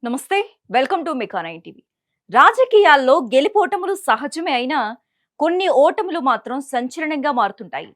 నమస్తే, welcome to మెకానై TV. రాజకీయాల్లో గెలిపోటములు సహజమే అయినా కొన్ని ఓటములు మాత్రం సంచలనంగా మారుతుంటాయి.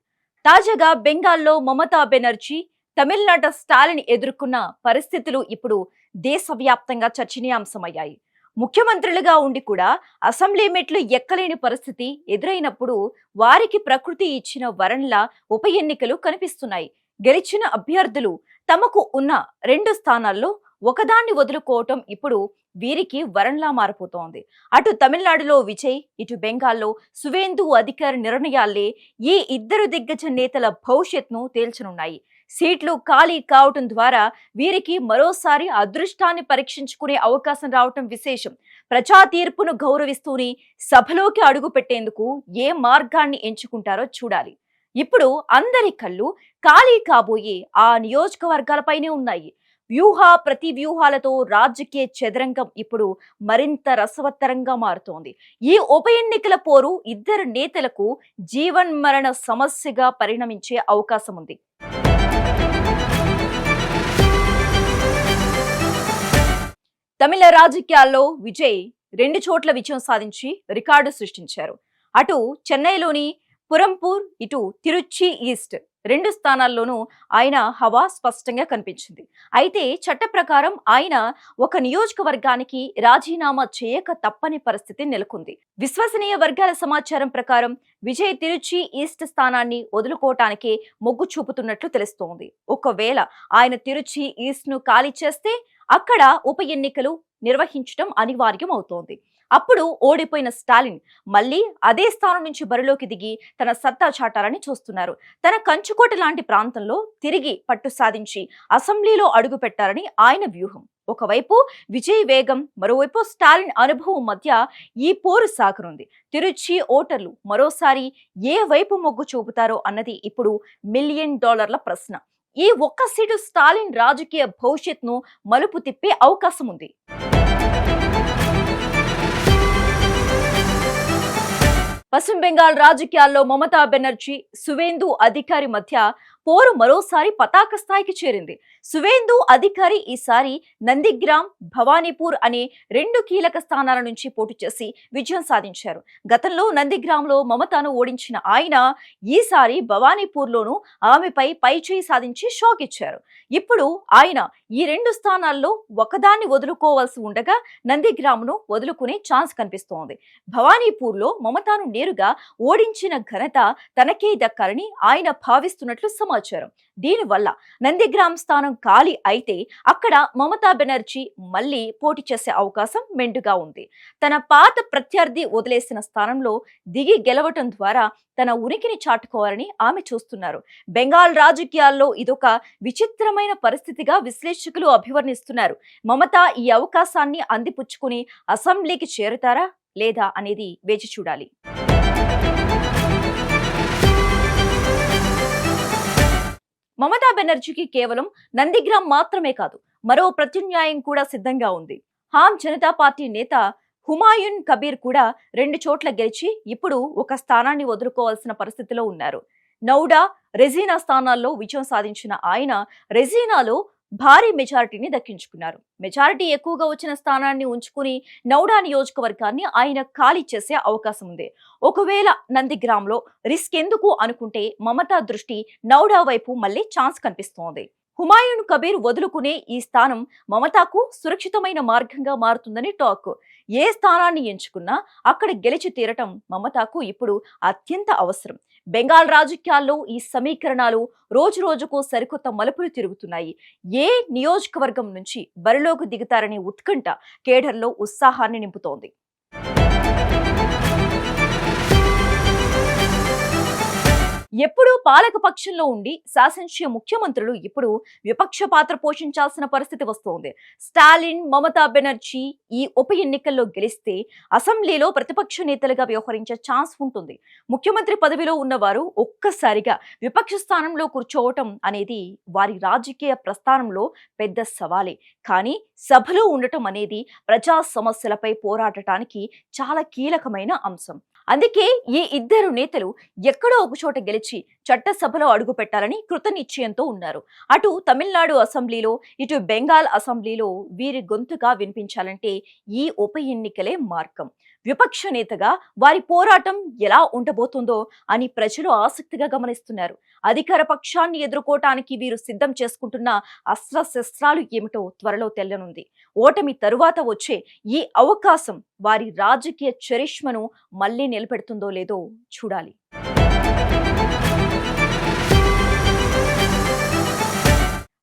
తాజాగా బెంగాల్లో మమతా బెనర్జీ, తమిళనాట స్టాలిన్ ఎదుర్కొన్న పరిస్థితులు ఇప్పుడు దేశవ్యాప్తంగా చర్చనీయాంశమయ్యాయి. ముఖ్యమంత్రులుగా ఉండి కూడా అసెంబ్లీ మెట్లు ఎక్కలేని పరిస్థితి ఎదురైనప్పుడు వారికి ప్రకృతి ఇచ్చిన వరంలా ఉప ఎన్నికలు కనిపిస్తున్నాయి. గెలిచిన అభ్యర్థులు తమకు ఉన్న 2 స్థానాల్లో ఒకదాన్ని వదులుకోవటం ఇప్పుడు వీరికి వరంలా మారిపోతోంది. అటు తమిళనాడులో విజయ్, ఇటు బెంగాల్లో సువేందు అధికారి నిర్ణయాలే ఈ ఇద్దరు దిగ్గజ నేతల భవిష్యత్ను తేల్చనున్నాయి. సీట్లు ఖాళీ కావటం ద్వారా వీరికి మరోసారి అదృష్టాన్ని పరీక్షించుకునే అవకాశం రావటం విశేషం. ప్రజా తీర్పును గౌరవిస్తూనే సభలోకి అడుగు పెట్టేందుకు ఏ మార్గాన్ని ఎంచుకుంటారో చూడాలి. ఇప్పుడు అందరి కళ్ళు ఖాళీ కాబోయే ఆ నియోజకవర్గాలపైనే ఉన్నాయి. ప్రతి వ్యూహాలతో రాజకీయ చదరంగం ఇప్పుడు మరింత రసవత్తరంగా మారుతోంది. ఈ ఉప ఎన్నికల పోరు ఇద్దరు నేతలకు జీవన్మరణ సమస్యగా పరిణమించే అవకాశం ఉంది. తమిళ రాజకీయాల్లో విజయ్ 2 చోట్ల విజయం సాధించి రికార్డు సృష్టించారు. అటు చెన్నైలోని పురంపూర్, ఇటు తిరుచి ఈస్ట్ 2 స్థానాల్లోనూ ఆయన హవా స్పష్టంగా కనిపించింది. అయితే చట్ట ప్రకారం ఆయన ఒక నియోజకవర్గానికి రాజీనామా చేయక తప్పని పరిస్థితి నెలకొంది. విశ్వసనీయ వర్గాల సమాచారం ప్రకారం విజయ్ తిరుచి ఈస్ట్ స్థానాన్ని వదులుకోవటానికి మొగ్గు చూపుతున్నట్లు తెలుస్తోంది. ఒకవేళ ఆయన తిరుచి ఈస్ట్ ను ఖాళీ చేస్తే అక్కడ ఉప ఎన్నికలు నిర్వహించడం అనివార్యం అవుతోంది. అప్పుడు ఓడిపోయిన స్టాలిన్ మళ్లీ అదే స్థానం నుంచి బరిలోకి దిగి తన సత్తా చాటాలని చూస్తున్నారు. తన కంచుకోట లాంటి ప్రాంతంలో తిరిగి పట్టు సాధించి అసెంబ్లీలో అడుగు పెట్టారని ఆయన వ్యూహం. ఒకవైపు విజయ్ వేగం, మరోవైపు స్టాలిన్ అనుభవం మధ్య ఈ పోరు సాగనుంది. తిరుచి ఓటర్లు మరోసారి ఏ వైపు మొగ్గు చూపుతారో అన్నది ఇప్పుడు $1 మిలియన్ ప్రశ్న. ఈ ఒక్క సీటు స్టాలిన్ రాజకీయ భవిష్యత్ను మలుపు తిప్పే అవకాశం ఉంది. పశ్చిమ బెంగాల్ రాజకీయాల్లో మమతా బెనర్జీ, సువేందు అధికారి మధ్య పోరు మరోసారి పతాక స్థాయికి చేరింది. సువేందు అధికారి ఈసారి నందిగ్రామ్, భవానీపూర్ అనే 2 కీలక స్థానాల నుంచి పోటీ చేసి విజయం సాధించారు. గతంలో నందిగ్రామ్లో మమతాను ఓడించిన ఆయన ఈసారి భవానీపూర్లోనూ ఆమెపై పైచేయి సాధించి షాక్ ఇచ్చారు. ఇప్పుడు ఆయన ఈ 2 స్థానాల్లో ఒకదాన్ని వదులుకోవాల్సి ఉండగా నందిగ్రామ్ను వదులుకునే ఛాన్స్ కనిపిస్తోంది. భవానీపూర్లో మమతాను నేరుగా ఓడించిన ఘనత తనకే దక్కాలని ఆయన భావిస్తున్నట్లు సమాచారం. దీనివల్ల నందిగ్రామ్ స్థానం ఖాళీ అయితే అక్కడ మమతా బెనర్జీ మళ్లీ పోటీ చేసే అవకాశం మెండుగా ఉంది. తన పాత ప్రత్యర్థి వదిలేసిన స్థానంలో దిగి గెలవటం ద్వారా తన ఉనికిని చాటుకోవాలని ఆమె చూస్తున్నారు. బెంగాల్ రాజకీయాల్లో ఇదొక విచిత్రమైన పరిస్థితిగా విశ్లేషకులు అభివర్ణిస్తున్నారు. మమతా ఈ అవకాశాన్ని అందిపుచ్చుకుని అసెంబ్లీకి చేరుతారా లేదా అనేది వేచి చూడాలి. మమతా బెనర్జీకి కేవలం నందిగ్రామ్ మాత్రమే కాదు, మరో ప్రత్యామ్నాయం కూడా సిద్ధంగా ఉంది. హామ్ జనతా పార్టీ నేత హుమాయున్ కబీర్ కూడా 2 చోట్ల గెలిచి ఇప్పుడు ఒక స్థానాన్ని వదులుకోవాల్సిన పరిస్థితిలో ఉన్నారు. నౌడా, రెజీనా స్థానాల్లో విజయం సాధించిన ఆయన రెజీనాలో భారీ మెజారిటీని దక్కించుకున్నారు. మెజారిటీ ఎక్కువగా వచ్చిన స్థానాన్ని ఉంచుకుని నౌడా నియోజకవర్గాన్ని ఆయన ఖాళీ చేసే అవకాశం ఉంది. ఒకవేళ నందిగ్రామ్లో రిస్క్ ఎందుకు అనుకుంటే మమతా దృష్టి నౌడా వైపు మళ్లీ ఛాన్స్ కనిపిస్తోంది. హుమాయున్ కబీర్ వదులుకునే ఈ స్థానం మమతాకు సురక్షితమైన మార్గంగా మారుతుందని టాక్. ఏ స్థానాన్ని ఎంచుకున్నా అక్కడ గెలిచి తీరటం మమతాకు ఇప్పుడు అత్యంత అవసరం. బెంగాల్ రాజకీయాల్లో ఈ సమీకరణాలు రోజు రోజుకు సరికొత్త మలుపులు తిరుగుతున్నాయి. ఏ నియోజకవర్గం నుంచి బరిలోకి దిగుతారనే ఉత్కంఠ కేడర్లో ఉత్సాహాన్ని నింపుతోంది. ఎప్పుడూ పాలక పక్షంలో ఉండి శాసించే ముఖ్యమంత్రులు ఇప్పుడు విపక్ష పాత్ర పోషించాల్సిన పరిస్థితి వస్తోంది. స్టాలిన్, మమతా బెనర్జీ ఈ ఉప ఎన్నికల్లో గెలిస్తే అసెంబ్లీలో ప్రతిపక్ష నేతలుగా వ్యవహరించే ఛాన్స్ ఉంటుంది. ముఖ్యమంత్రి పదవిలో ఉన్నవారు ఒక్కసారిగా విపక్ష స్థానంలో కూర్చోవటం అనేది వారి రాజకీయ ప్రస్థానంలో పెద్ద సవాలే. కానీ సభలో ఉండటం అనేది ప్రజా సమస్యలపై పోరాడటానికి చాలా కీలకమైన అంశం. అందుకే ఈ ఇద్దరు నేతలు ఎక్కడో ఒక చోట గెలిచి చట్టసభలో అడుగు పెట్టాలని కృతనిశ్చయంతో ఉన్నారు. అటు తమిళనాడు అసెంబ్లీలో, ఇటు బెంగాల్ అసెంబ్లీలో వీరి గొంతుగా వినిపించాలంటే ఈ ఉప ఎన్నికలే మార్గం. విపక్ష నేతగా వారి పోరాటం ఎలా ఉండబోతుందో అని ప్రజలు ఆసక్తిగా గమనిస్తున్నారు. అధికార పక్షాన్ని ఎదుర్కోవటానికి వీరు సిద్ధం చేసుకుంటున్న అస్త్రశస్త్రాలు ఏమిటో త్వరలో తెల్లనుంది. ఓటమి తరువాత వచ్చే ఈ అవకాశం వారి రాజకీయ చరిష్మను మళ్లీ నిలబెడుతుందో లేదో చూడాలి.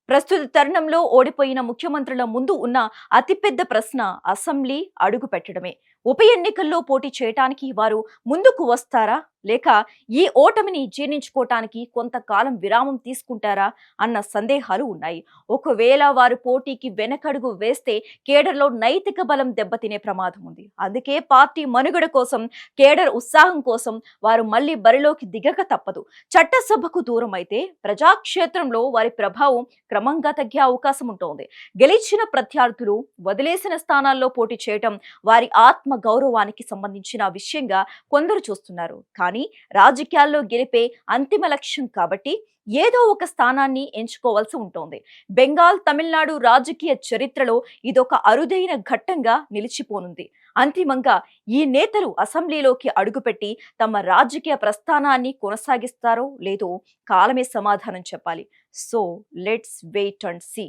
ప్రస్తుత తరుణంలో ఓడిపోయిన ముఖ్యమంత్రుల ముందు ఉన్న అతిపెద్ద ప్రశ్న అసెంబ్లీ అడుగు పెట్టడమే. ఉప ఎన్నికల్లో పోటీ చేయటానికి వారు ముందుకు వస్తారా, లేక ఈ ఓటమిని జీర్ణించుకోవటానికి కొంతకాలం విరామం తీసుకుంటారా అన్న సందేహాలు ఉన్నాయి. ఒకవేళ వారు పోటీకి వెనకడుగు వేస్తే కేడర్లో నైతిక బలం దెబ్బతినే ప్రమాదం ఉంది. అందుకే పార్టీ మనుగడ కోసం, కేడర్ ఉత్సాహం కోసం వారు మళ్లీ బరిలోకి దిగక తప్పదు. చట్టసభకు దూరం అయితే ప్రజాక్షేత్రంలో వారి ప్రభావం క్రమంగా తగ్గే అవకాశం ఉంటుంది. గెలిచిన ప్రత్యర్థులు వదిలేసిన స్థానాల్లో పోటీ చేయటం వారి ఆత్మ గౌరవానికి సంబంధించిన విషయంగా కొందరు చూస్తున్నారు. కానీ రాజకీయాల్లో గెలిపే అంతిమ లక్ష్యం కాబట్టి ఏదో ఒక స్థానాన్ని ఎంచుకోవాల్సి ఉంటుంది. బెంగాల్, తమిళనాడు రాజకీయ చరిత్రలో ఇదొక అరుదైన ఘట్టంగా నిలిచిపోనుంది. అంతిమంగా ఈ నేతలు అసెంబ్లీలోకి అడుగుపెట్టి తమ రాజకీయ ప్రస్థానాన్ని కొనసాగిస్తారో లేదో కాలమే సమాధానం చెప్పాలి. So let's wait and see.